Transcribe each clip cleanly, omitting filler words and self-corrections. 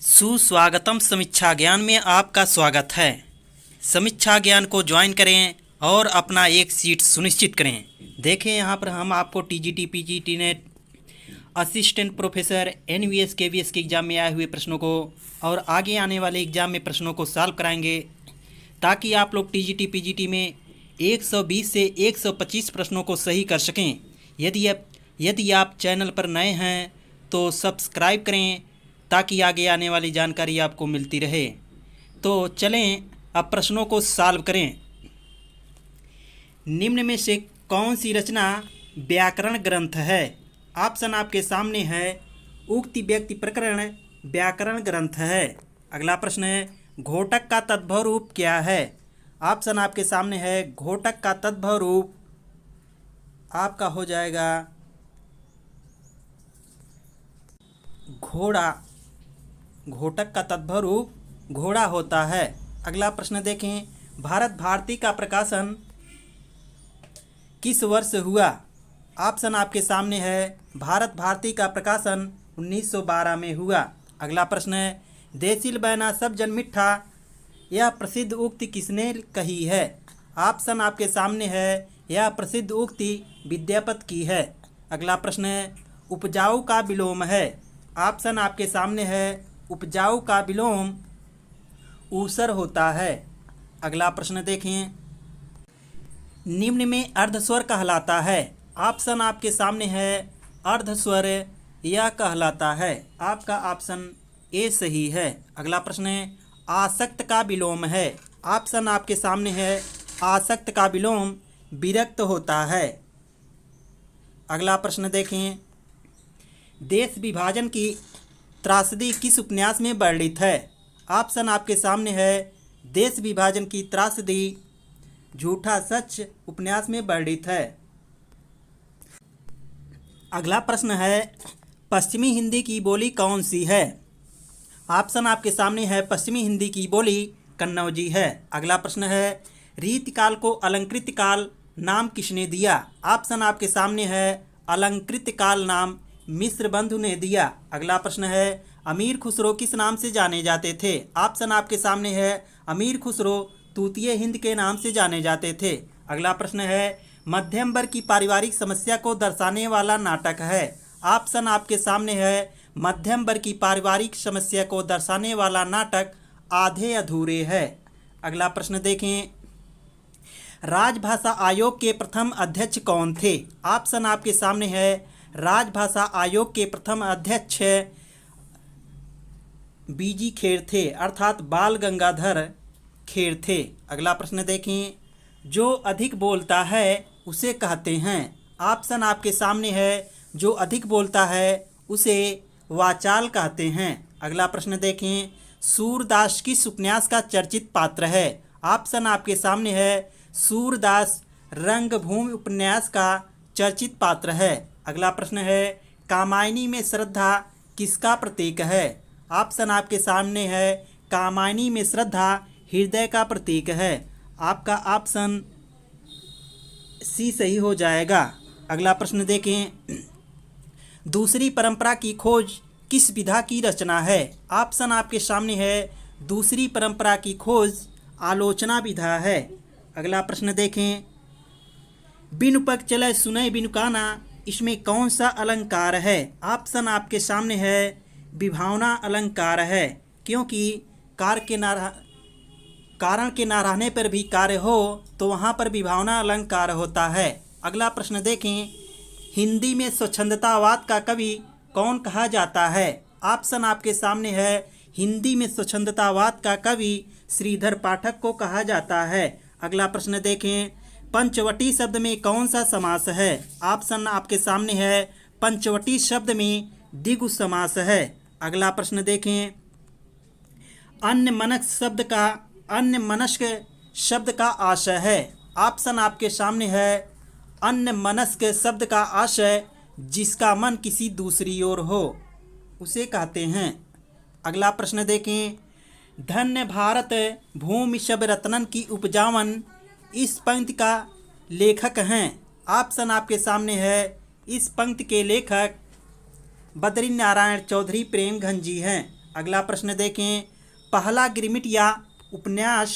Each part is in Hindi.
सुस्वागतम। समीक्षा ज्ञान में आपका स्वागत है। समीक्षा ज्ञान को ज्वाइन करें और अपना एक सीट सुनिश्चित करें। देखें यहाँ पर हम आपको TGT, PGT NET, assistant professor, NVS, KVS के एग्ज़ाम में आए हुए प्रश्नों को और आगे आने वाले एग्ज़ाम में प्रश्नों को सॉल्व कराएंगे, ताकि आप लोग टीजीटी, पीजीटी में 120 से 125 प्रश्नों को सही कर सकें। यदि आप चैनल पर नए हैं तो सब्सक्राइब करें, ताकि आगे आने वाली जानकारी आपको मिलती रहे। तो चलें अब प्रश्नों को सॉल्व करें। निम्न में से कौन सी रचना व्याकरण ग्रंथ है? ऑप्शन आपके सामने है। उक्ति व्यक्ति प्रकरण व्याकरण ग्रंथ है। अगला प्रश्न है, घोटक का तद्भव रूप क्या है? ऑप्शन आपके सामने है। घोटक का तद्भव रूप आपका हो जाएगा घोड़ा। घोटक का तद्भव रूप घोड़ा होता है। अगला प्रश्न देखें, भारत भारती का प्रकाशन किस वर्ष हुआ? ऑप्शन आपके सामने है। भारत भारती का प्रकाशन 1912 में हुआ। अगला प्रश्न है, देसिल बैना सब जन मिठा, यह प्रसिद्ध उक्ति किसने कही है? ऑप्शन आपके सामने है। यह प्रसिद्ध उक्ति विद्यापति की है। अगला प्रश्न है, उपजाऊ का विलोम है। ऑप्शन आपके सामने है। उपजाऊ का विलोम ऊसर होता है। अगला प्रश्न देखें, निम्न में अर्धस्वर कहलाता है। ऑप्शन आपके सामने है। अर्धस्वर यह कहलाता है। आपका ऑप्शन ए सही है। अगला प्रश्न है, आसक्त का विलोम है। ऑप्शन आपके सामने है। आसक्त का विलोम विरक्त होता है। अगला प्रश्न देखें, देश विभाजन की त्रासदी किस उपन्यास में वर्णित है? ऑप्शन आपके सामने है। देश विभाजन की त्रासदी झूठा सच उपन्यास में वर्णित है। अगला प्रश्न है, पश्चिमी हिंदी की बोली कौन सी है? ऑप्शन आपके सामने है। पश्चिमी हिंदी की बोली कन्नौजी है। अगला प्रश्न है, रीतिकाल को अलंकृत काल नाम किसने दिया? ऑप्शन आपके सामने है। अलंकृत काल नाम मिश्र बंधु ने दिया। अगला प्रश्न है, अमीर खुसरो किस नाम से जाने जाते थे? ऑप्शन आपके सामने है। अमीर खुसरो तूतीय हिंद के नाम से जाने जाते थे। अगला प्रश्न है, मध्यम वर्ग की पारिवारिक समस्या को दर्शाने वाला नाटक है। ऑप्शन आपके सामने है। मध्यम वर्ग की पारिवारिक समस्या को दर्शाने वाला नाटक आधे अधूरे है। अगला प्रश्न देखें, राजभाषा आयोग के प्रथम अध्यक्ष कौन थे? ऑप्शन आपके सामने है। राजभाषा आयोग के प्रथम अध्यक्ष बीजी खेर थे, अर्थात बाल गंगाधर खेर थे। अगला प्रश्न देखें, जो अधिक बोलता है उसे कहते हैं। ऑप्शन आपके सामने है। जो अधिक बोलता है उसे वाचाल कहते हैं। अगला प्रश्न देखें, सूरदास किस उपन्यास का चर्चित पात्र है? ऑप्शन आपके सामने है। सूरदास रंगभूमि उपन्यास का चर्चित पात्र है। अगला प्रश्न है, कामायनी में श्रद्धा किसका प्रतीक है? ऑप्शन आपके सामने है। कामायनी में श्रद्धा हृदय का प्रतीक है। आपका ऑप्शन सी सही हो जाएगा। अगला प्रश्न देखें, दूसरी परंपरा की खोज किस विधा की रचना है? ऑप्शन आपके सामने है। दूसरी परंपरा की खोज आलोचना विधा है। अगला प्रश्न देखें, बिनु पग चले सुनय बिनु काना, इसमें कौन सा अलंकार है? ऑप्शन आपके सामने है। विभावना अलंकार है, क्योंकि कारण के ना रहने पर भी कार्य हो तो वहाँ पर विभावना अलंकार होता है। अगला प्रश्न देखें, हिंदी में स्वच्छंदतावाद का कवि कौन कहा जाता है? ऑप्शन आपके सामने है। हिंदी में स्वच्छंदतावाद का कवि श्रीधर पाठक को कहा जाता है। अगला प्रश्न देखें, पंचवटी शब्द में कौन सा समास है? ऑप्शन आपके सामने है। पंचवटी शब्द में द्विगु समास है। अगला प्रश्न देखें, अन्यमनस्क शब्द का आशय है। ऑप्शन आपके सामने है। अन्यमनस्क शब्द का आशय जिसका मन किसी दूसरी ओर हो उसे कहते हैं। अगला प्रश्न देखें, धन्य भारत भूमि शब रत्नन की उपजावन इस पंक्ति का लेखक हैं। ऑप्शन आपके सामने है। इस पंक्ति के लेखक बद्री नारायण चौधरी प्रेमघन जी हैं। अगला प्रश्न देखें, पहला गिरमिट या उपन्यास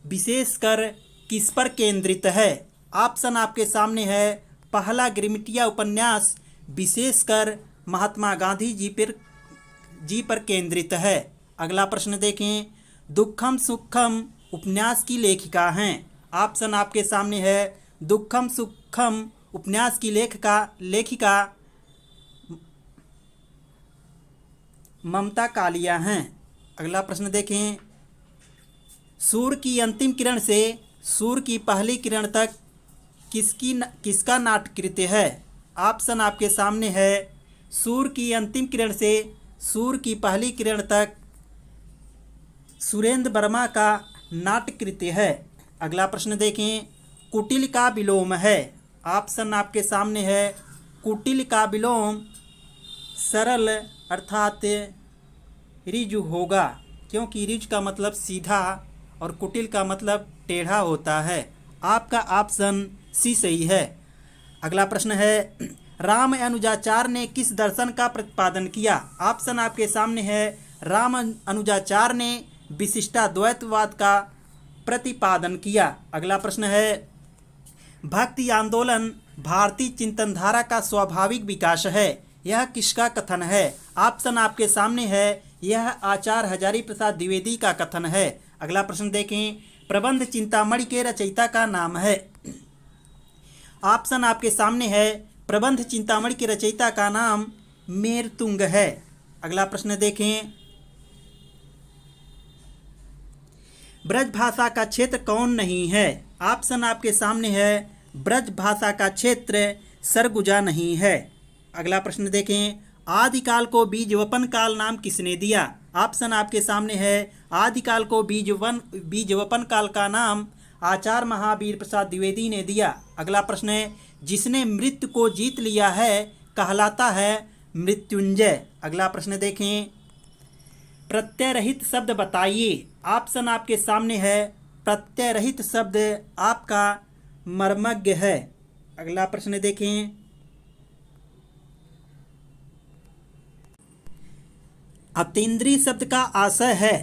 विशेषकर किस पर केंद्रित है? ऑप्शन आपके सामने है। पहला गिरमिटिया उपन्यास विशेषकर महात्मा गांधी जी पर केंद्रित है। अगला प्रश्न देखें, दुखम सुखम उपन्यास की लेखिका हैं। ऑप्शन आपके सामने है। दुखम सुखम उपन्यास की लेखिका ममता कालिया हैं। अगला प्रश्न देखें, सूर्य की अंतिम किरण से सूर्य की पहली किरण तक किसका नाट्यकृत्य है? ऑप्शन आपके सामने है। सूर्य की अंतिम किरण से सूर्य की पहली किरण तक सुरेंद्र वर्मा का नाट्यकृत्य है। अगला प्रश्न देखें, कुटिल का विलोम है। ऑप्शन आपके सामने है। कुटिल का विलोम सरल अर्थात ऋजु होगा, क्योंकि ऋज का मतलब सीधा और कुटिल का मतलब टेढ़ा होता है। आपका ऑप्शन सी सही है। अगला प्रश्न है, राम अनुजाचार्य ने किस दर्शन का प्रतिपादन किया? ऑप्शन आपके सामने है। राम अनुजाचार्य ने विशिष्टाद्वैतवाद का प्रतिपादन किया। अगला प्रश्न है, भक्ति आंदोलन भारतीय चिंतनधारा का स्वाभाविक विकास है, यह किसका कथन है? ऑप्शन आपके सामने है। यह आचार्य हजारी प्रसाद द्विवेदी का कथन है। अगला प्रश्न देखें, प्रबंध चिंतामणि के रचयिता का नाम है। ऑप्शन आपके सामने है। प्रबंध चिंतामणि के रचयिता का नाम मेरतुंग है। अगला प्रश्न देखें, ब्रज भाषा का क्षेत्र कौन नहीं है? ऑप्शन आपके सामने है। ब्रज भाषा का क्षेत्र सरगुजा नहीं है। अगला प्रश्न देखें, आदिकाल को बीजवपन काल नाम किसने दिया? ऑप्शन आपके सामने है। आदिकाल को बीजवपन काल का नाम आचार्य महावीर प्रसाद द्विवेदी ने दिया। अगला प्रश्न है, जिसने मृत्यु को जीत लिया है कहलाता है मृत्युंजय। अगला प्रश्न देखें, प्रत्यय रहित शब्द बताइए। ऑप्शन आपके सामने है। प्रत्यय रहित शब्द आपका मर्मज्ञ है। अगला प्रश्न देखें, अतीन्द्रिय शब्द का आशय है।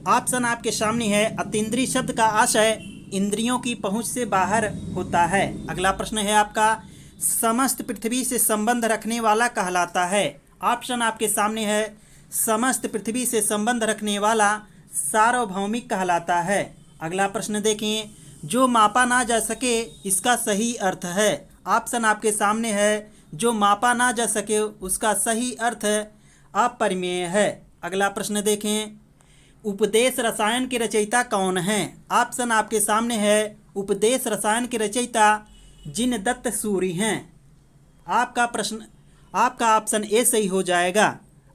ऑप्शन आपके सामने है। अतीन्द्रिय शब्द का आशय इंद्रियों की पहुंच से बाहर होता है। अगला प्रश्न है आपका, समस्त पृथ्वी से संबंध रखने वाला कहलाता है। ऑप्शन आपके सामने है। समस्त पृथ्वी से संबंध रखने वाला सार्वभौमिक कहलाता है। अगला प्रश्न देखें, जो मापा ना जा सके इसका सही अर्थ है। ऑप्शन आपके सामने है। जो मापा ना जा सके उसका सही अर्थ अपरिमेय है। अगला प्रश्न देखें, उपदेश रसायन के रचयिता कौन हैं? ऑप्शन आपके सामने है। उपदेश रसायन के रचयिता जिनदत्त सूरि हैं। आपका ऑप्शन ए सही हो जाएगा।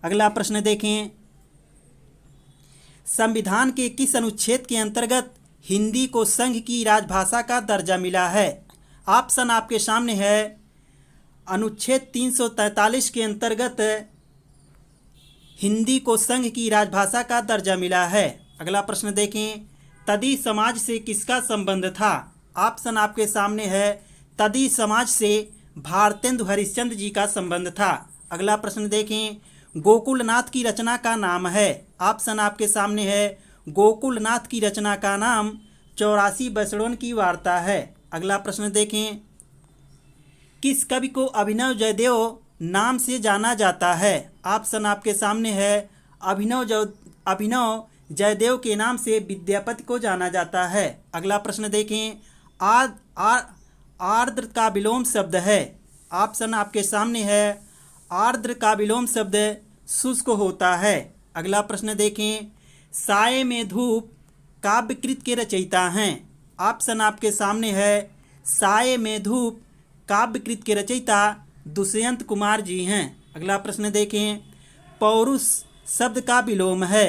अगला प्रश्न देखें, संविधान के किस अनुच्छेद के अंतर्गत हिंदी को संघ की राजभाषा का दर्जा मिला है? ऑप्शन आपके सामने है। अनुच्छेद 343 के अंतर्गत हिंदी को संघ की राजभाषा का दर्जा मिला है। अगला प्रश्न देखें, तदी समाज से किसका संबंध था? ऑप्शन आपके सामने है। तदी समाज से भारतेंदु हरिश्चंद्र जी का संबंध था। अगला प्रश्न देखें, गोकुलनाथ की रचना का नाम है। ऑप्शन आपके सामने है। गोकुलनाथ की रचना का नाम 84 बसड़ों की वार्ता है। अगला प्रश्न देखें, किस कवि को अभिनव जयदेव नाम से जाना जाता है? ऑप्शन आपके सामने है। अभिनव जयदेव के नाम से विद्यापति को जाना जाता है। अगला प्रश्न देखें, आर्द्र का विलोम शब्द है। ऑप्शन आपके सामने है। आर्द्र का विलोम शब्द शुष्क होता है। अगला प्रश्न देखें, साये में धूप काव्यकृत के रचयिता हैं। ऑप्शन आपके सामने है। साये में धूप काव्यकृत के रचयिता दुष्यंत कुमार जी हैं। अगला प्रश्न देखें, पौरुष शब्द का विलोम है।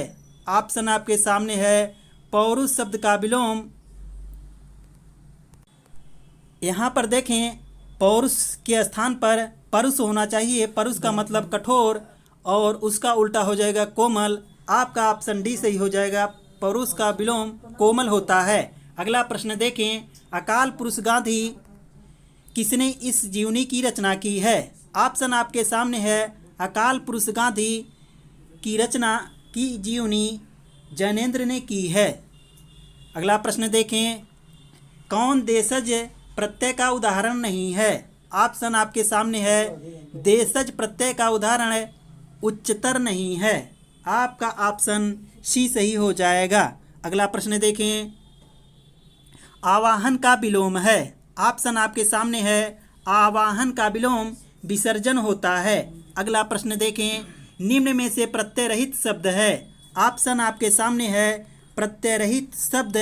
ऑप्शन आपके सामने है। पौरुष शब्द का विलोम, यहाँ पर देखें पौरुष के स्थान पर परुष होना चाहिए। परुष का मतलब कठोर और उसका उल्टा हो जाएगा कोमल। आपका ऑप्शन डी सही हो जाएगा। पौरुष का विलोम कोमल होता है। अगला प्रश्न देखें, अकाल पुरुष गांधी किसने इस जीवनी की रचना की है? ऑप्शन आपके सामने है। अकाल पुरुष गांधी की रचना की जीवनी जैनेन्द्र ने की है। अगला प्रश्न देखें, कौन देशज प्रत्यय का उदाहरण नहीं है? ऑप्शन आपके सामने है। देशज प्रत्यय का उदाहरण उच्चतर नहीं है। आपका ऑप्शन सी सही हो जाएगा। अगला प्रश्न देखें, आवाहन का विलोम है। ऑप्शन आपके सामने है। आवाहन का विलोम विसर्जन होता है। अगला प्रश्न देखें, निम्न में से प्रत्यय रहित शब्द है। ऑप्शन आपके सामने है। प्रत्यय रहित शब्द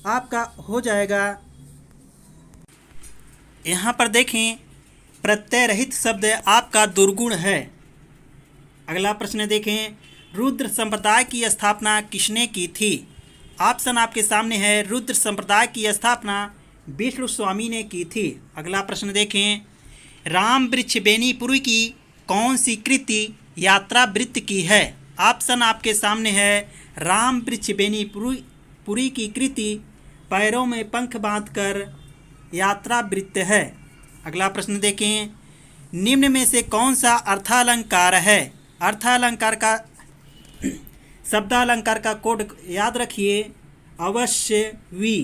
आपका हो जाएगा। यहाँ पर देखें, प्रत्यय रहित शब्द आपका दुर्गुण है। अगला प्रश्न देखें, रुद्र संप्रदाय की स्थापना किसने की थी? ऑप्शन आपके सामने है। रुद्र संप्रदाय की स्थापना विष्णु स्वामी ने की थी। अगला प्रश्न देखें, राम वृक्ष बेनीपुरी की कौन सी कृति यात्रा वृत्त की है? ऑप्शन आपके सामने है। राम वृक्ष बेनीपुरी की कृति पैरों में पंख बांधकर यात्रा वृत्त है। अगला प्रश्न देखें, निम्न में से कौन सा अर्थालंकार है? अर्थालंकार का शब्दालंकार का कोड याद रखिए, अवश्य वी।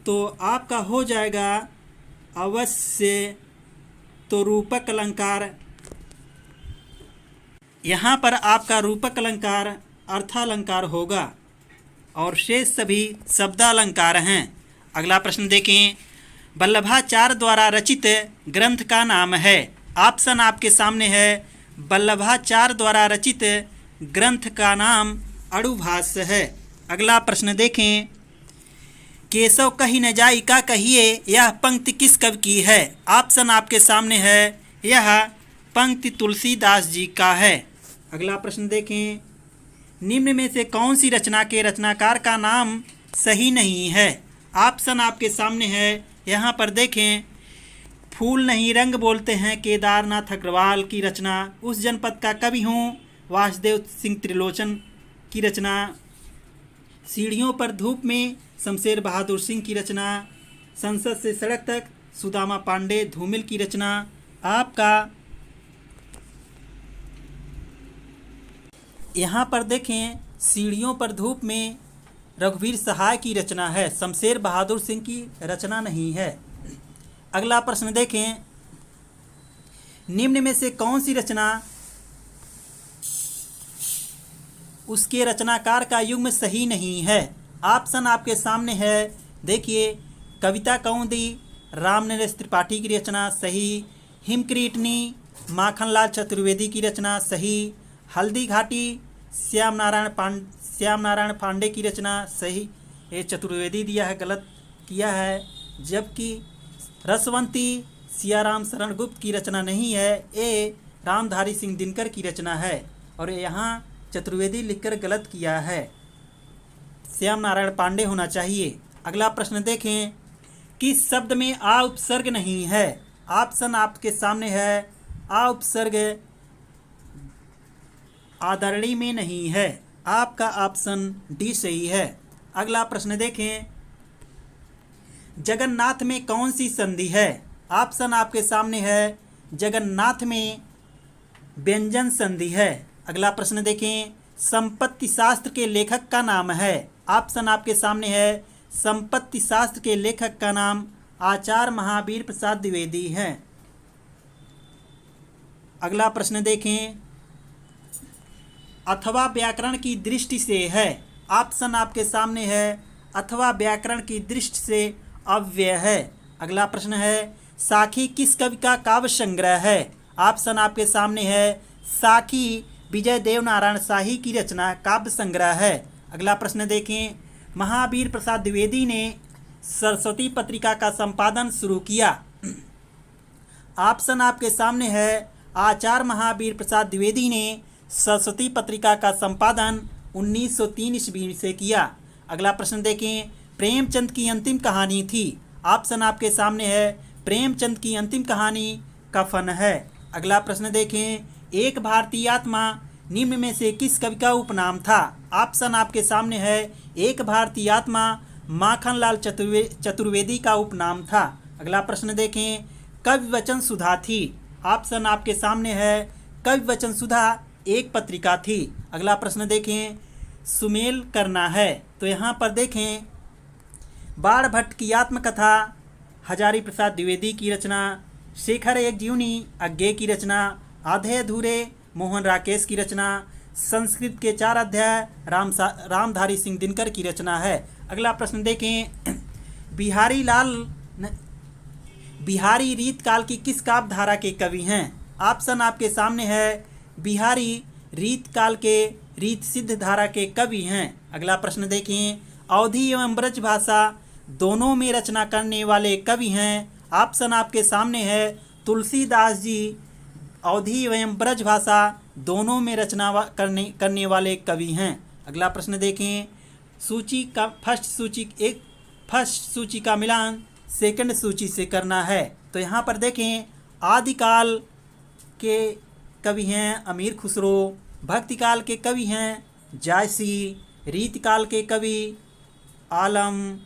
तो आपका हो जाएगा अवश्य, तो रूपक अलंकार। यहाँ पर आपका रूपक अलंकार अर्थालंकार होगा और शेष सभी शब्दालंकार हैं। अगला प्रश्न देखें, वल्लभाचार्य द्वारा रचित ग्रंथ का नाम है। ऑप्शन आपके सामने है। वल्लभाचार्य द्वारा रचित ग्रंथ का नाम अणुभाष्य है। अगला प्रश्न देखें, केशव कही न जाई का कहिए, यह पंक्ति किस कवि की है? ऑप्शन आपके सामने है। यह पंक्ति तुलसीदास जी का है। अगला प्रश्न देखें, निम्न में से कौन सी रचना के रचनाकार का नाम सही नहीं है? ऑप्शन आपके सामने है। यहाँ पर देखें, फूल नहीं रंग बोलते हैं केदारनाथ अग्रवाल की रचना उस जनपद का कवि हूँ वासुदेव सिंह त्रिलोचन की रचना। सीढ़ियों पर धूप में शमशेर बहादुर सिंह की रचना। संसद से सड़क तक सुदामा पांडे धूमिल की रचना। आपका यहाँ पर देखें, सीढ़ियों पर धूप में रघुवीर सहाय की रचना है, शमशेर बहादुर सिंह की रचना नहीं है। अगला प्रश्न देखें, निम्न में से कौन सी रचना उसके रचनाकार का युग्म सही नहीं है? ऑप्शन आपके सामने है। देखिए, कविता कौमुदी रामनरेश त्रिपाठी की रचना सही, हिमक्रीटनी माखनलाल चतुर्वेदी की रचना सही, हल्दी घाटी श्याम नारायण पांडे की रचना सही। ये चतुर्वेदी दिया है, गलत किया है। जबकि रसवंती सियाराम शरण गुप्त की रचना नहीं है, ये रामधारी सिंह दिनकर की रचना है और यहाँ चतुर्वेदी लिखकर गलत किया है, श्याम नारायण पांडे होना चाहिए। अगला प्रश्न देखें, किस शब्द में आ उपसर्ग नहीं है? ऑप्शन आपके सामने है। आ उपसर्ग आदरणी में नहीं है। आपका ऑप्शन डी सही है। अगला प्रश्न देखें, जगन्नाथ में कौन सी संधि है? ऑप्शन आपके सामने है। जगन्नाथ में व्यंजन संधि है। अगला प्रश्न देखें, संपत्ति शास्त्र के लेखक का नाम है। ऑप्शन आपके सामने है। संपत्ति शास्त्र के लेखक का नाम आचार्य महावीर प्रसाद द्विवेदी है। अगला प्रश्न देखें, अथवा व्याकरण की दृष्टि से है। ऑप्शन आपके सामने है। अथवा व्याकरण की दृष्टि से अव्यय है। अगला प्रश्न है, साखी किस कवि का काव्य संग्रह है? ऑप्शन आपके सामने है। साखी विजय देव नारायण शाही की रचना काव्य संग्रह है। अगला प्रश्न देखें, महावीर प्रसाद द्विवेदी ने सरस्वती पत्रिका का संपादन शुरू किया। ऑप्शन आपके सामने है। आचार्य महावीर प्रसाद द्विवेदी ने सरस्वती पत्रिका का संपादन 1903 ईस्वी से किया। अगला प्रश्न देखें, प्रेमचंद की अंतिम कहानी थी। ऑप्शन आपके सामने है। प्रेमचंद की अंतिम कहानी कफन है। अगला प्रश्न देखें, एक भारतीय आत्मा निम्न में से किस कवि का उपनाम था? ऑप्शन आपके सामने है। एक भारतीय आत्मा माखनलाल चतुर्वेदी का उपनाम था। अगला प्रश्न देखें, कवि वचन सुधा थी। ऑप्शन आपके सामने है। कवि वचन सुधा एक पत्रिका थी। अगला प्रश्न देखें, सुमेल करना है। तो यहाँ पर देखें, बाण भट्ट की आत्मकथा, हजारी प्रसाद द्विवेदी की रचना, शेखर एक जीवनी अज्ञे की रचना, आधे अधूरे मोहन राकेश की रचना, संस्कृत के 4 अध्याय रामधारी सिंह दिनकर की रचना है। अगला प्रश्न देखें, बिहारी रीत काल की किस काव्य धारा के कवि हैं? ऑप्शन आपके सामने है। बिहारी रीत काल के रीत सिद्ध धारा के कवि हैं। अगला प्रश्न देखें, अवधी एवं ब्रज भाषा दोनों में रचना करने वाले कवि हैं। ऑप्शन आपके सामने है। तुलसीदास जी अवधी एवं ब्रज भाषा दोनों में रचना करने वाले कवि हैं। अगला प्रश्न देखें, सूची का फर्स्ट सूची का मिलान सेकंड सूची से करना है। तो यहाँ पर देखें, आदिकाल के कवि हैं अमीर खुसरो, भक्तिकाल के कवि हैं जायसी, रीतकाल के कवि आलम,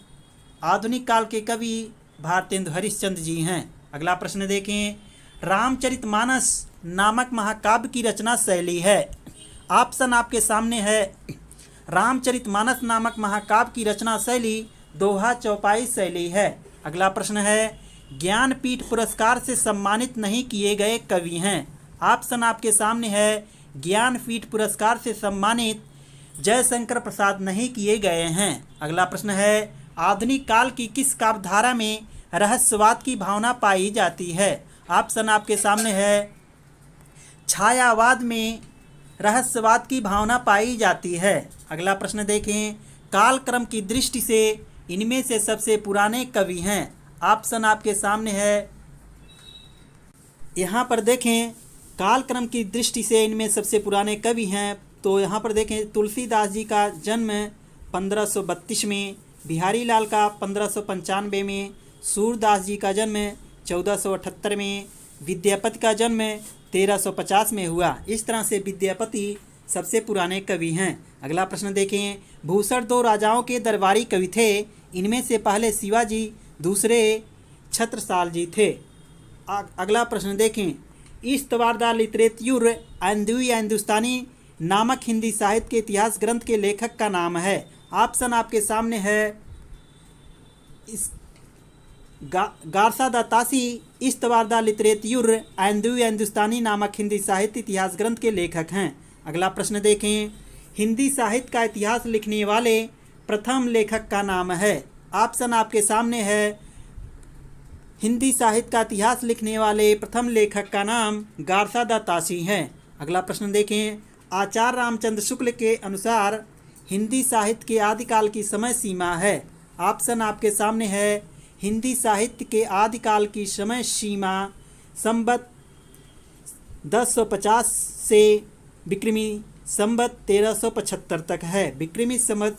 आधुनिक काल के कवि भारतेंदु हरिश्चंद्र जी हैं। अगला प्रश्न देखें, रामचरितमानस नामक महाकाव्य की रचना शैली है। ऑप्शन आपके सामने है। रामचरितमानस नामक महाकाव्य की रचना शैली दोहा चौपाई शैली है। अगला प्रश्न है, ज्ञानपीठ पुरस्कार से सम्मानित नहीं किए गए कवि हैं। ऑप्शन आपके सामने है। ज्ञानपीठ पुरस्कार से सम्मानित जयशंकर प्रसाद नहीं किए गए हैं। अगला प्रश्न है, आधुनिक काल की किस काव्यधारा में रहस्यवाद की भावना पाई जाती है? ऑप्शन आपके सामने है। छायावाद में रहस्यवाद की भावना पाई जाती है। अगला प्रश्न देखें, कालक्रम की दृष्टि से इनमें से सबसे पुराने कवि हैं। ऑप्शन आपके सामने है। यहाँ पर देखें, कालक्रम की दृष्टि से इनमें सबसे पुराने कवि हैं। तो यहाँ पर देखें, तुलसीदास जी का जन्म 1532 में, बिहारी लाल का 1595 में, सूरदास जी का जन्म 1478 में, विद्यापति का जन्म 1350 में हुआ। इस तरह से विद्यापति सबसे पुराने कवि हैं। अगला प्रश्न देखें, भूषण 2 राजाओं के दरबारी कवि थे। इनमें से पहले शिवाजी, दूसरे छत्रसाल जी थे। अगला प्रश्न देखें, इस्तवारदा लिटरेच्यूर अंदुई हिंदुस्तानी नामक हिंदी साहित्य के इतिहास ग्रंथ के लेखक का नाम है। ऑप्शन आपके सामने है। गारसा दा तासी इस्तवारदा लिटरेच्यूर अंदुई हिंदुस्तानी नामक हिंदी साहित्य इतिहास ग्रंथ के लेखक हैं। अगला प्रश्न देखें, हिंदी साहित्य का इतिहास लिखने वाले प्रथम लेखक का नाम है। ऑप्शन आपके सामने है। हिंदी साहित्य का इतिहास लिखने वाले प्रथम लेखक का नाम गारसा दा तासी है। अगला प्रश्न देखें, आचार्य रामचंद्र शुक्ल के अनुसार हिंदी साहित्य के आदिकाल की समय सीमा है। ऑप्शन आपके सामने है। हिंदी साहित्य के आदिकाल की समय सीमा संवत 1050 से विक्रमी संवत 1375 तक है। विक्रमी संवत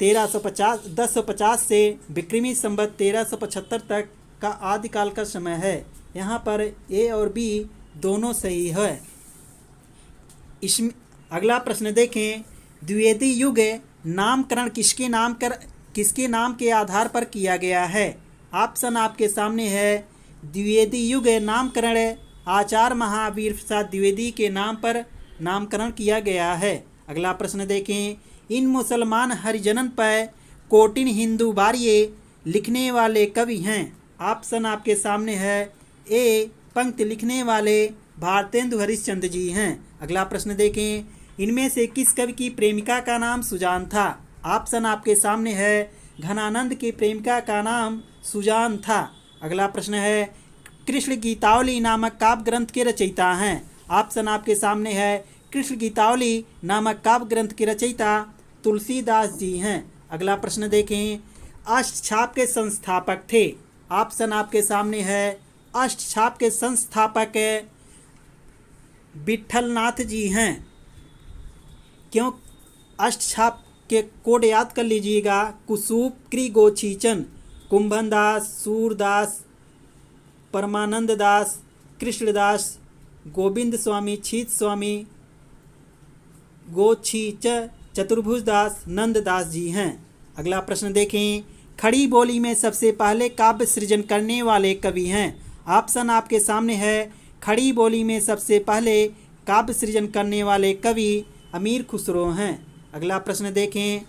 1050 से विक्रमी संवत 1375 तक का आदिकाल का समय है। यहाँ पर ए और बी दोनों सही है। इसमें अगला प्रश्न देखें, द्विवेदी युग नामकरण किसके नाम के आधार पर किया गया है? ऑप्शन आपके सामने है। द्विवेदी युग नामकरण आचार्य महावीर प्रसाद द्विवेदी के नाम पर नामकरण किया गया है। अगला प्रश्न देखें, इन मुसलमान हरिजनन पर कोटिन हिंदू बारिये लिखने वाले कवि हैं। ऑप्शन आपके सामने है। ए पंक्ति लिखने वाले भारतेंदु हरिश्चंद्र जी हैं। अगला प्रश्न देखें, इनमें से किस कवि की प्रेमिका का नाम सुजान था? ऑप्शन आपके सामने है। घनानंद की प्रेमिका का नाम सुजान था। अगला प्रश्न है, कृष्ण गीतावली नामक काव्य ग्रंथ के रचयिता हैं। ऑप्शन आपके सामने है। कृष्ण गीतावली नामक काव्य ग्रंथ के रचयिता तुलसीदास जी हैं। अगला प्रश्न देखें, अष्टछाप के संस्थापक थे। ऑप्शन आपके सामने है। अष्टछाप के संस्थापक विट्ठलनाथ जी हैं। क्यों? अष्टछाप के कोड याद कर लीजिएगा। कुसूप, कृगोचीचन, कुंभनदास, सूरदास, परमानंद दास, कृष्णदास, गोविंद स्वामी, छीत स्वामी, गोछीच, चतुर्भुज दास, नंददास जी हैं। अगला प्रश्न देखें, खड़ी बोली में सबसे पहले काव्य सृजन करने वाले कवि हैं। ऑप्शन आपके सामने है। खड़ी बोली में सबसे पहले काव्य सृजन करने वाले कवि अमीर खुसरो हैं। अगला प्रश्न देखें,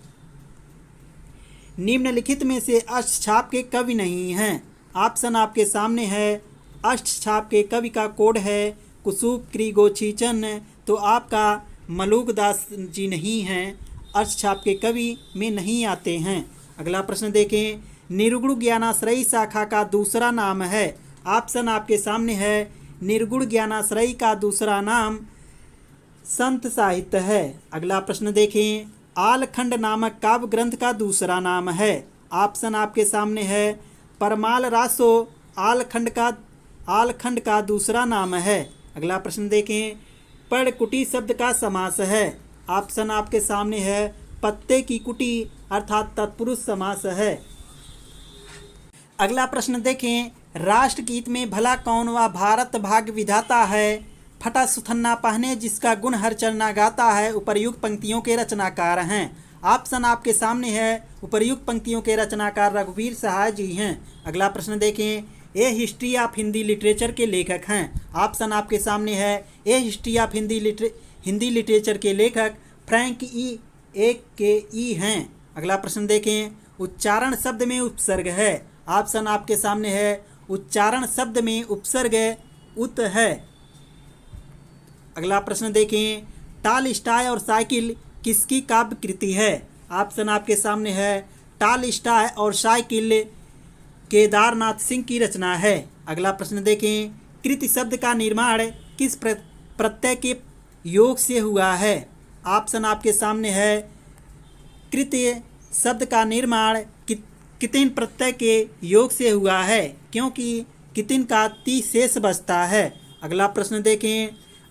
निम्नलिखित में से अष्टछाप के कवि नहीं हैं। ऑप्शन आपके सामने है। अष्टछाप के कवि का कोड है कुसुम कृगोचीचन, तो आपका मलुक दास जी नहीं हैं, अष्टछाप के कवि में नहीं आते हैं। अगला प्रश्न देखें, निर्गुण ज्ञानाश्रयी शाखा का दूसरा नाम है। ऑप्शन आपके सामने है। निर्गुण ज्ञानाश्रयी का दूसरा नाम संत साहित्य है। अगला प्रश्न देखें, आलखंड नामक काव्य ग्रंथ का दूसरा नाम है। ऑप्शन आपके सामने है। परमाल रासो आलखंड का दूसरा नाम है। अगला प्रश्न देखें, पड़ कुटी शब्द का समास है। ऑप्शन आपके सामने है। पत्ते की कुटी अर्थात तत्पुरुष समास है। अगला प्रश्न देखें, राष्ट्रगीत में भला कौन वा भारत भाग्य विधाता है। फटा सुथन्ना पहने जिसका गुण हर चलना गाता है, उपर्युक्त पंक्तियों के रचनाकार हैं। ऑप्शन आपके सामने है। उपर्युक्त पंक्तियों के रचनाकार रघुवीर सहाय जी हैं। अगला प्रश्न देखें, ए हिस्ट्री ऑफ हिंदी लिटरेचर के लेखक हैं। ऑप्शन आपके सामने है। ए हिस्ट्री ऑफ हिंदी लिटरेचर के लेखक फ्रैंक ई हैं। अगला प्रश्न देखें, उच्चारण शब्द में उपसर्ग है। ऑप्शन आपके सामने है। उच्चारण शब्द में उपसर्ग उत है। अगला प्रश्न देखें, टॉलस्टॉय और साइकिल किसकी काव्य कृति है। ऑप्शन आपके सामने है। टॉलस्टॉय और साइकिल केदारनाथ सिंह की रचना है। अगला प्रश्न देखें, कृति शब्द का निर्माण किस प्रत्यय के योग से हुआ है। ऑप्शन आपके सामने है। कृति शब्द का निर्माण कितिन प्रत्यय के योग से हुआ है, क्योंकि कितिन का ती शेष बचता है। अगला प्रश्न देखें,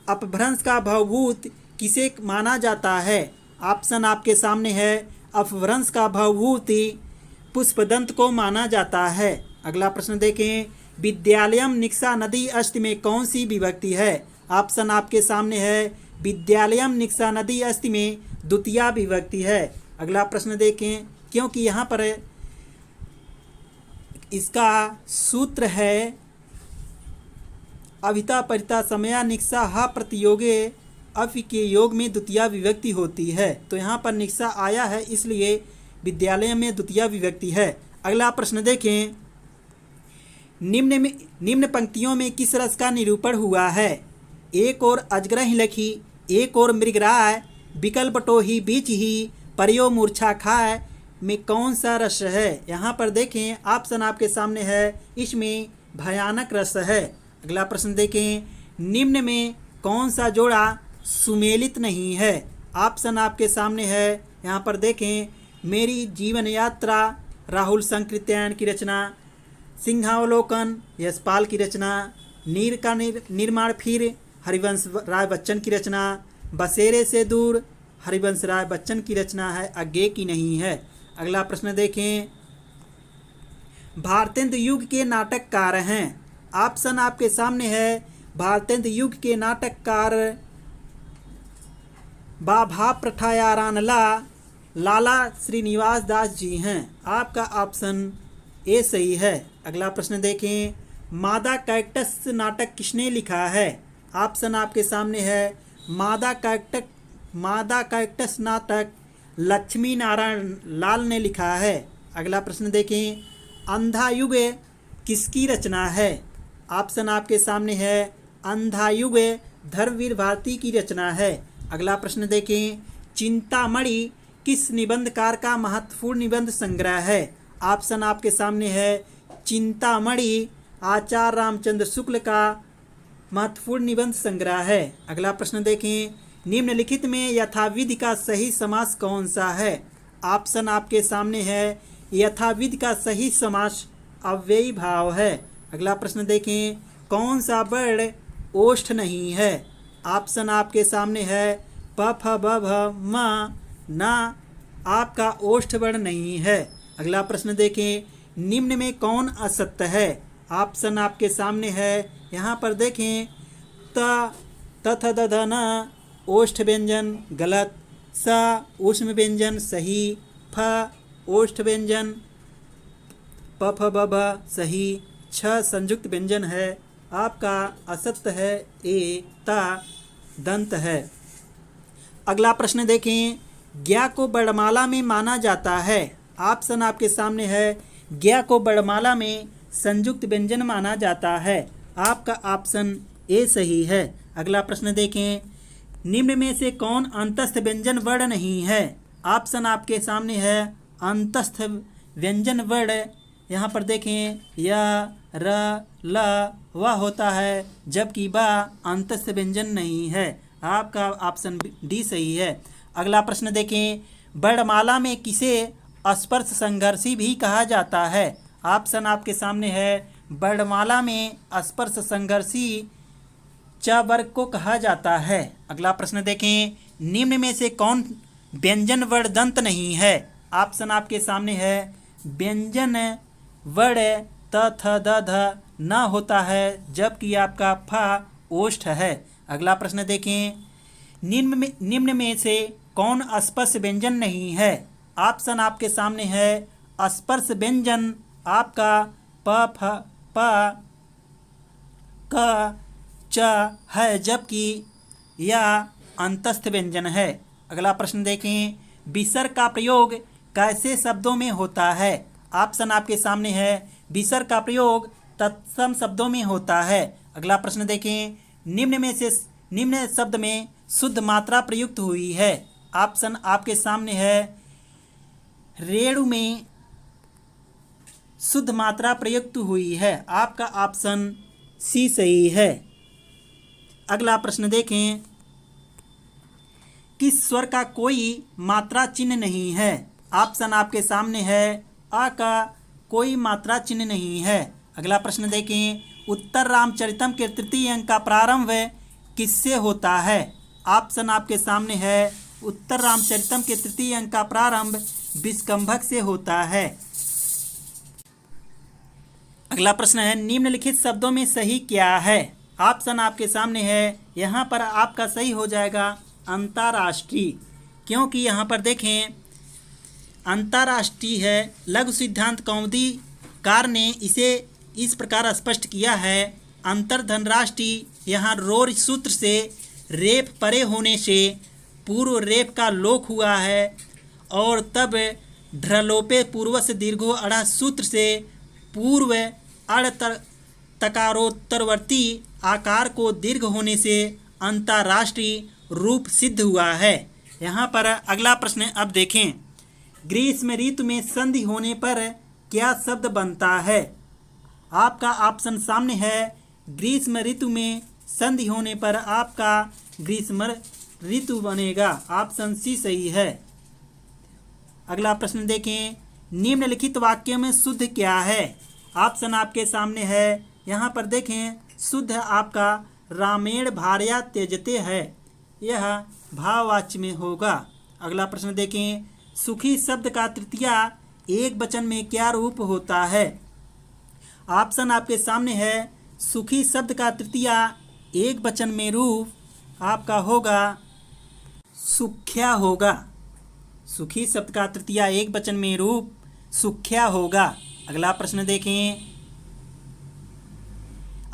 अपभ्रंश का भवभूत किसे माना जाता है। ऑप्शन आपके सामने है। अपभ्रंश का भवभूत पुष्पदंत को माना जाता है। अगला प्रश्न देखें, विद्यालयम निक्सा नदी अस्त में कौन सी विभक्ति है। ऑप्शन आपके सामने है। विद्यालयम निक्सा नदी अस्त में द्वितीया विभक्ति है। अगला प्रश्न देखें, क्योंकि यहाँ पर इसका सूत्र है अभिता परिता समया निक्सा हा प्रतियोगे अफ के योग में द्वितीया विभक्ति होती है, तो यहाँ पर निक्सा आया है, इसलिए विद्यालय में द्वितीया विभक्ति है। अगला प्रश्न देखें, निम्न पंक्तियों में किस रस का निरूपण हुआ है। एक और अजग्रह लखी, एक और मृगराय, विकल्प बटो ही बीच ही, परियो मूर्छा खाए में कौन सा रस है। यहाँ पर देखें, ऑप्शन आपके सामने है। इसमें भयानक रस है। अगला प्रश्न देखें, निम्न में कौन सा जोड़ा सुमेलित नहीं है। ऑप्शन आपके सामने है। यहाँ पर देखें, मेरी जीवन यात्रा राहुल संकृत्यायन की रचना, सिंहावलोकन यशपाल की रचना, नीर का निर्माण फिर हरिवंश राय बच्चन की रचना, बसेरे से दूर हरिवंश राय बच्चन की रचना है, अज्ञे की नहीं है। अगला प्रश्न देखें, भारतेंद्र युग के नाटककार हैं। ऑप्शन आपके सामने है। भारतेंद्र युग के नाटककार बाभा प्रठायारानला लाला श्रीनिवास दास जी हैं। आपका ऑप्शन ए सही है। अगला प्रश्न देखें, मादा कैक्टस नाटक किसने लिखा है। ऑप्शन आपके सामने है। मादा कैक्टस नाटक लक्ष्मी नारायण लाल ने लिखा है। अगला प्रश्न देखें, अंधा युग किसकी रचना है। ऑप्शन आपके सामने है। अंधा युग धर्मवीर भारती की रचना है। अगला प्रश्न देखें, चिंतामणि किस निबंधकार का महत्वपूर्ण निबंध संग्रह है। ऑप्शन आपके सामने है। चिंतामणि आचार्य रामचंद्र शुक्ल का महत्वपूर्ण निबंध संग्रह है। अगला प्रश्न देखें, निम्नलिखित में यथाविधि का सही समास कौन सा है। ऑप्शन आपके सामने है। यथाविधि का सही समास अव्ययी भाव है। अगला प्रश्न देखें, कौन सा वर्ण ओष्ठ नहीं है। ऑप्शन आपके सामने है। प फ ब भ म न आपका ओष्ठ वर्ण नहीं है। अगला प्रश्न देखें, निम्न में कौन असत्य है। ऑप्शन आपके सामने है। यहाँ पर देखें, त तथ दध न ओष्ठ व्यंजन गलत, स ऊष्म व्यंजन सही, फ ओष्ठ व्यंजन प फ ब भ सही, छ संयुक्त व्यंजन है। आपका असत्य है ए ता। दंत है। अगला प्रश्न देखें, ज्ञा को वर्णमाला में माना जाता है। ऑप्शन आपके सामने है, ज्ञा को वर्णमाला में संयुक्त व्यंजन माना जाता है। आपका ऑप्शन ए सही है। अगला प्रश्न देखें, निम्न में से कौन अंतस्थ व्यंजन वर्ण नहीं है। ऑप्शन आपके सामने है, अंतस्थ व्यंजन वर्ण यहाँ पर देखें य, र, ल, व होता है, जबकि ब अंतस्थ व्यंजन नहीं है। आपका ऑप्शन डी सही है। अगला प्रश्न देखें, वर्णमाला में किसे स्पर्श संघर्षी भी कहा जाता है। ऑप्शन आपके सामने है, वर्णमाला में स्पर्श संघर्षी च वर्ग को कहा जाता है। अगला प्रश्न देखें, निम्न में से कौन व्यंजन वर्ण दंत नहीं है। ऑप्शन आपके सामने है, व्यंजन वर्ण त, थ, द, ध न होता है, जबकि आपका फ ओष्ठ है। अगला प्रश्न देखें, निम्न में से कौन स्पर्श व्यंजन नहीं है। ऑप्शन आपके सामने है, स्पर्श व्यंजन आपका प, फ, प, क, च है, जबकि यह अंतस्थ व्यंजन है। अगला प्रश्न देखें, विसर्ग का प्रयोग कैसे शब्दों में होता है। ऑप्शन आपके सामने है, विसर्ग का प्रयोग तत्सम शब्दों में होता है। अगला प्रश्न देखें, निम्न शब्द में शुद्ध मात्रा प्रयुक्त हुई है। ऑप्शन आपके सामने है, रेणु में शुद्ध मात्रा प्रयुक्त हुई है। आपका ऑप्शन सी सही है। अगला प्रश्न देखें, किस स्वर का कोई मात्रा चिन्ह नहीं है। ऑप्शन आपके सामने है, अ का कोई मात्रा चिन्ह नहीं है। अगला प्रश्न देखें, उत्तर रामचरितम के तृतीय अंक का प्रारंभ किससे होता है। ऑप्शन आपके सामने है, उत्तर रामचरितम के तृतीय अंक का प्रारंभ विस्कंभक से होता है। अगला प्रश्न है, निम्नलिखित शब्दों में सही क्या है। ऑप्शन आपके सामने है, यहाँ पर आपका सही हो जाएगा अंतर्राष्ट्रीय, क्योंकि यहाँ पर देखें अंतर्राष्ट्रीय है। लघु सिद्धांत कौमुदीकार ने इसे इस प्रकार स्पष्ट किया है, अंतर्धनराष्ट्रीय यहाँ रोर सूत्र से रेप परे होने से पूर्व रेप का लोक हुआ है, और तब ढ्रलोपे पूर्व से दीर्घो अड़ सूत्र से पूर्व अड़ तकारोत्तरवर्ती आकार को दीर्घ होने से अंतर्राष्ट्रीय रूप सिद्ध हुआ है। यहाँ पर अगला प्रश्न अब देखें, ग्रीष्म ऋतु में संधि होने पर क्या शब्द बनता है। आपका ऑप्शन सामने है, ग्रीष्म ऋतु में संधि होने पर आपका ग्रीष्म ऋतु बनेगा। ऑप्शन सी सही है। अगला प्रश्न देखें, निम्नलिखित वाक्य में शुद्ध क्या है। ऑप्शन आपके सामने है, यहाँ पर देखें शुद्ध आपका रामेण भार्या त्यजते है, यह भाववाच्य में होगा। अगला प्रश्न देखें, सुखी शब्द का तृतीया एक वचन में क्या रूप होता है। ऑप्शन आपके सामने है, सुखी शब्द का तृतीया एक वचन में रूप आपका होगा सुख्या होगा। सुखी शब्द का तृतीया एक वचन में रूप सुख्या होगा। अगला प्रश्न देखें,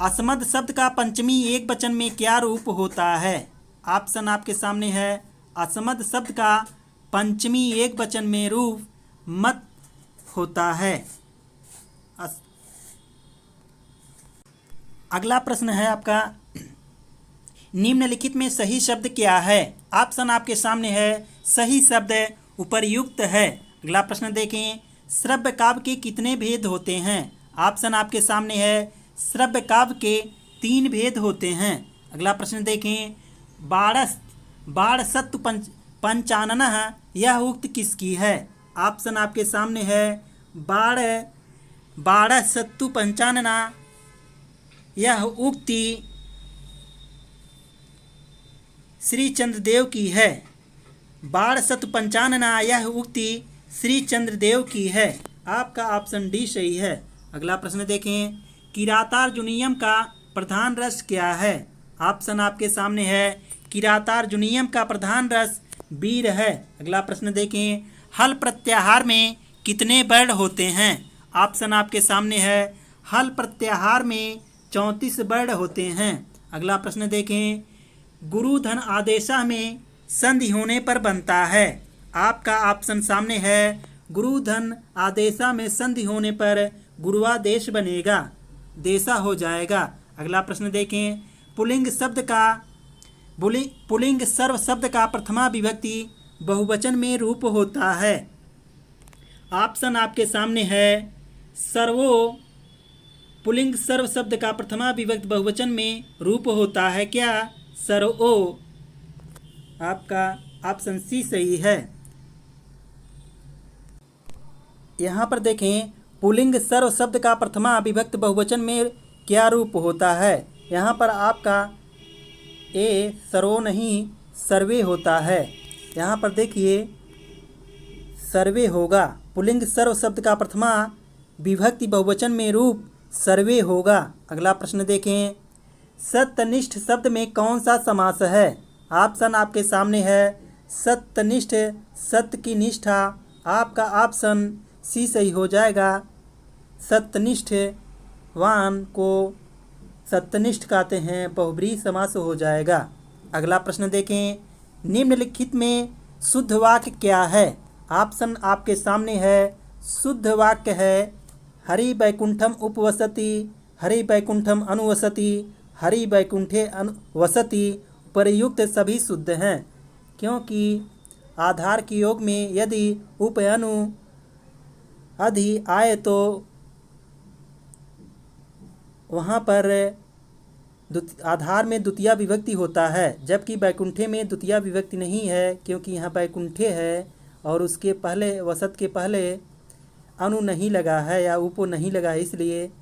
असमद शब्द का पंचमी एक वचन में क्या रूप होता है। ऑप्शन आपके सामने है, असमद शब्द का पंचमी एक वचन में रूप मत होता है। अगला प्रश्न है आपका, निम्नलिखित में सही शब्द क्या है। ऑप्शन आपके सामने है, सही शब्द उपर्युक्त है। अगला प्रश्न देखें, श्रव्य काव्य के कितने भेद होते हैं। ऑप्शन आपके सामने है, श्रव्य काव्य के 3 भेद होते हैं। अगला प्रश्न देखें, बाढ़ सत्तु पंचानन यह उक्त किसकी है। ऑप्शन आपके सामने है, बाढ़ सत्तु पंचानना यह उक्ति श्री चंद्रदेव की है। बाढ़ सत्तु पंचानना यह उक्ति श्री चंद्रदेव की है। आपका ऑप्शन डी सही है। अगला प्रश्न देखें, किरातार्जुनीयम का प्रधान रस क्या है। ऑप्शन आपके सामने है, किरातार्जुनीयम का प्रधान रस वीर है। अगला प्रश्न देखें, हल प्रत्याहार में कितने वर्ण होते हैं। ऑप्शन आपके सामने है, हल प्रत्याहार में 34 वर्ण होते हैं। अगला प्रश्न देखें, गुरु धन आदेशा में संधि होने पर बनता है। आपका ऑप्शन सामने है, गुरु धन आदेशा में संधि होने पर गुरुआदेश बनेगा, देशा हो जाएगा। अगला प्रश्न देखें, पुल्लिंग सर्व शब्द का प्रथमा विभक्ति बहुवचन में रूप होता है। ऑप्शन आपके सामने है, सर्वो। पुल्लिंग सर्व शब्द का प्रथमा विभक्ति बहुवचन में रूप होता है क्या? सर्वो। आपका ऑप्शन सी सही है। यहाँ पर देखें, पुल्लिंग सर्व शब्द का प्रथमा विभक्त बहुवचन में क्या रूप होता है? यहाँ पर आपका ए सर्वो नहीं सर्वे होता है। यहाँ पर देखिए सर्वे होगा। पुल्लिंग सर्व शब्द का प्रथमा विभक्ति बहुवचन में रूप सर्वे होगा। अगला प्रश्न देखें, सत्यनिष्ठ शब्द में कौन सा समास है? ऑप्शन आपके सामने है, सत्यनिष्ठ, सत्य की निष्ठा। आपका ऑप्शन सी सही हो जाएगा। सत्यनिष्ठवान को सत्यनिष्ठ कहते हैं, बहुब्रीहि समास हो जाएगा। अगला प्रश्न देखें, निम्नलिखित में शुद्ध वाक्य क्या है? ऑप्शन आपके सामने है, शुद्ध वाक्य है हरि वैकुंठम उपवसति, हरि वैकुंठम अनुवसति, हरि वैकुंठे वसति। उपयुक्त सभी शुद्ध हैं, क्योंकि आधार के योग में यदि उप अनु अधि आए तो वहाँ पर आधार में द्वितीया विभक्ति होता है, जबकि वैकुंठे में द्वितीया विभक्ति नहीं है, क्योंकि यहाँ वैकुंठे है और उसके पहले वसत के पहले अनु नहीं लगा है या उपो नहीं लगा है, इसलिए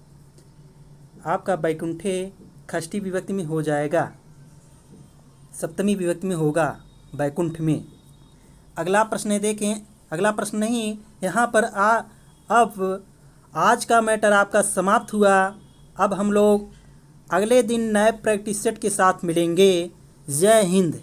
आपका वैकुंठे षष्ठी विभक्ति में हो जाएगा, सप्तमी विभक्ति में होगा वैकुंठ में। अगला प्रश्न देखें, अगला प्रश्न नहीं, यहाँ पर अब आज का मैटर आपका समाप्त हुआ। अब हम लोग अगले दिन नए प्रैक्टिस सेट के साथ मिलेंगे। जय हिंद।